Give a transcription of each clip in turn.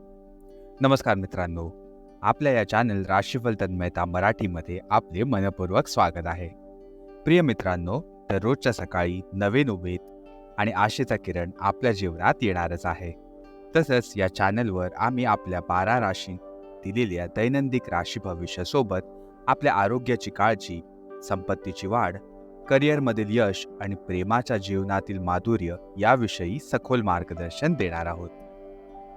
नमस्कार मित्रांनो, आपल्या या चॅनल राशीफल तन्मयता मराठीमध्ये आपले मनपूर्वक स्वागत आहे. प्रिय मित्रांनो, दररोजच्या सकाळी नवीन उमेद आणि आशेचा किरण आपल्या जीवनात येणारच आहे. तसंच या चॅनलवर आम्ही आपल्या 12 राशी दिलेल्या दैनंदिन राशी भविष्यासोबत आपल्या आरोग्याची काळजी, संपत्तीची वाढ, करिअरमधील यश आणि प्रेमाच्या जीवनातील माधुर्य याविषयी सखोल मार्गदर्शन देणार आहोत.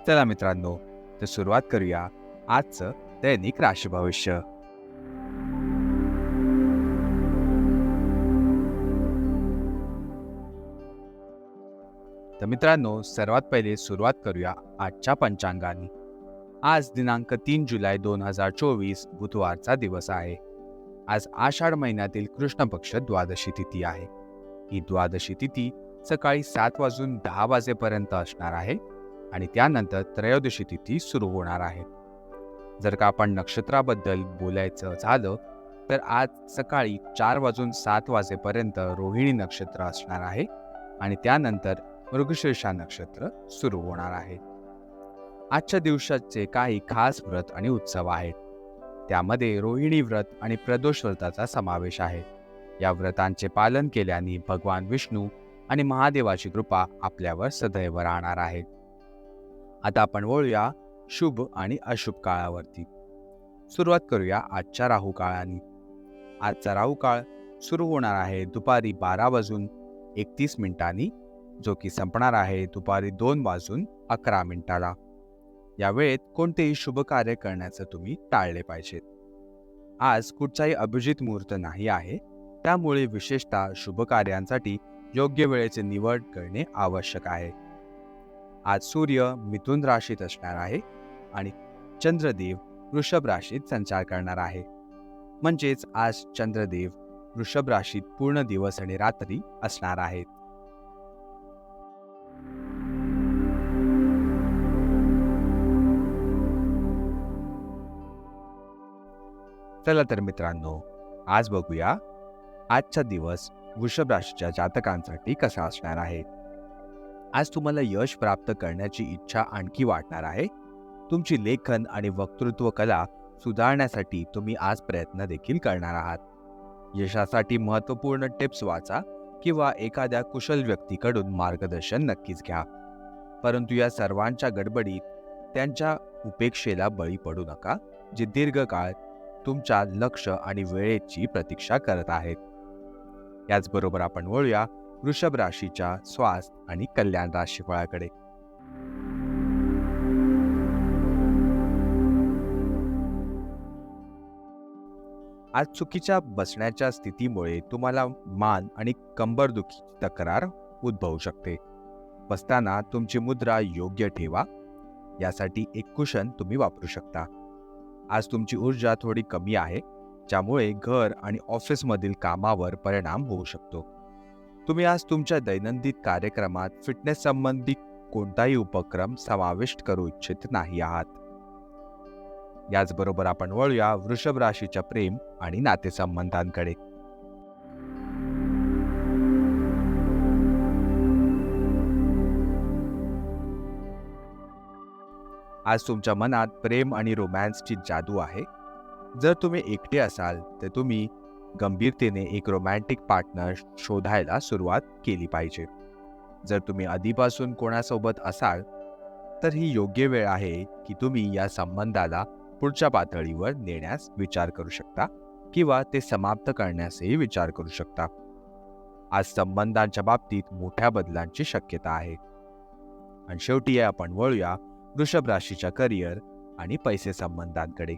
चला मित्रांनो, तर सुरुवात करूया आजचं दैनिक राशी भविष्य. तर मित्रांनो, सर्वात पहिले सुरुवात करूया आजच्या पंचांगाने. आज दिनांक 3 जुलै 2024 बुधवारचा दिवस आहे. आज आषाढ महिन्यातील कृष्ण पक्ष द्वादशी तिथी आहे. ही द्वादशी तिथी सकाळी 7:10 वाजेपर्यंत असणार आहे आणि त्यानंतर त्रयोदशी तिथी सुरू होणार आहे. जर का आपण नक्षत्राबद्दल बोलायचं झालं तर आज सकाळी 4:07 वाजेपर्यंत रोहिणी नक्षत्र असणार आहे आणि त्यानंतर मृगशीर्षा नक्षत्र सुरू होणार आहे. आजच्या दिवसाचे काही खास व्रत आणि उत्सव आहेत. त्यामध्ये रोहिणी व्रत आणि प्रदोष व्रताचा समावेश आहे. या व्रतांचे पालन केल्याने भगवान विष्णू आणि महादेवाची कृपा आपल्यावर सदैव राहणार आहे. आता आपण वळूया शुभ आणि अशुभ काळावरती. सुरुवात करूया आजच्या राहू काळाने. आजचा राहू काळ सुरू होणार आहे दुपारी 12:31 जो की संपणार आहे दुपारी 2:11. या वेळेत कोणतेही शुभ कार्य करण्याचं तुम्ही टाळले पाहिजेत. आज कुठचाही अभिजित मुहूर्त नाही आहे, त्यामुळे विशेषतः शुभ कार्यांसाठी योग्य वेळेची निवड करणे आवश्यक आहे. आज सूर्य मिथुन राशीत असणार आहे आणि चंद्रदेव वृषभ राशीत संचार करणार आहे. म्हणजेच आज चंद्रदेव वृषभ राशीत पूर्ण दिवस आणि रात्री असणार आहेत. चला तर मित्रांनो, आज बघूया आजचा दिवस वृषभ राशीच्या जातकांसाठी कसा असणार आहे. आज तुम्हाला यश प्राप्त करण्याची इच्छा आणखी वाढणार आहे. तुमची लेखन आणि वक्तृत्व कला सुधारण्यासाठी तुम्ही आज प्रयत्न देखील करणार आहात. यशासाठी महत्त्वपूर्ण टिप्स वाचा किंवा एखाद्या कुशल व्यक्तीकडून मार्गदर्शन नक्कीच घ्या. परंतु या सर्वांच्या गडबडीत त्यांच्या उपेक्षेला बळी पडू नका, जे दीर्घकाळ तुमच्या लक्ष आणि वेळेची प्रतीक्षा करत आहेत. याचबरोबर आपण वळूया वृषभ राशीच्या स्वास्थ्य आणि कल्याण राशीफळाकडे. आज चुकीच्या बसण्याच्या स्थितीमुळे तुम्हाला मान आणि कंबरदुखीची तक्रार उद्भवू शकते. बसताना तुमची मुद्रा योग्य ठेवा. यासाठी एक कुशन तुम्ही वापरू शकता. आज तुमची ऊर्जा थोडी कमी आहे, ज्यामुळे घर आणि ऑफिसमधील कामावर परिणाम होऊ शकतो. तुम्ही आज तुमच्या दैनंदिन कार्यक्रमात फिटनेस संबंधी कोणताही उपक्रम समाविष्ट करू इच्छित नाही आहात. याचबरोबर आपण वळूया वृषभ राशीच्या प्रेम आणि नातेसंबंधांकडे. आज तुमच्या मनात प्रेम आणि रोमॅन्सची जादू आहे. जर तुम्ही एकटे असाल तर तुम्ही गंभीरतेने एक रोमॅन्टिक पार्टनर शोधायला सुरुवात केली पाहिजे. जर तुम्ही आधीपासून कोणासोबत असाल तर ही योग्य वेळ आहे की तुम्ही या संबंधाला पुढच्या पातळीवर नेण्यास विचार करू शकता किंवा ते समाप्त करण्यासही विचार करू शकता. आज संबंधांच्या बाबतीत मोठ्या बदलांची शक्यता आहे. आणि शेवटी आपण वळूया वृषभ राशीच्या करिअर आणि पैसे संबंधांकडे.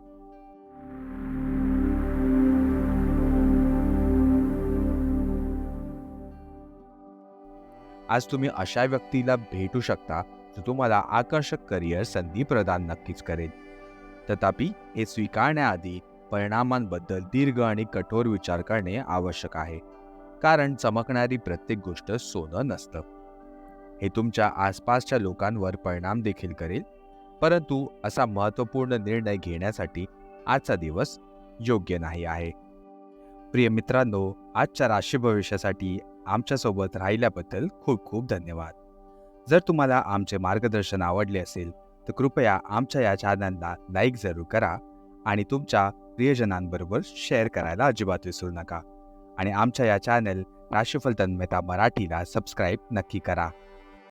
आज तुम्ही अशा व्यक्तीला भेटू शकता जो तुम्हाला आकर्षक करिअर संधी प्रदान नक्कीच करेल. तथापि हे स्वीकारण्याआधी परिणामांबद्दल दीर्घ आणि कठोर विचार करणे आवश्यक आहे, कारण चमकणारी प्रत्येक गोष्ट सोनं नसतं. हे तुमच्या आसपासच्या लोकांवर परिणाम देखील करेल, परंतु असा महत्त्वपूर्ण निर्णय घेण्यासाठी आजचा दिवस योग्य नाही आहे. प्रिय मित्रांनो, आजच्या राशी भविष्यासाठी आमच्यासोबत राहिल्याबद्दल खूप खूप धन्यवाद. जर तुम्हाला आमचे मार्गदर्शन आवडले असेल तर कृपया आमच्या या चॅनलला लाईक जरूर करा आणि तुमच्या प्रियजनांबरोबर शेअर करायला अजिबात विसरू नका. आणि आमच्या या चॅनल राशीफल तन्मयता मराठीला सबस्क्राईब नक्की करा.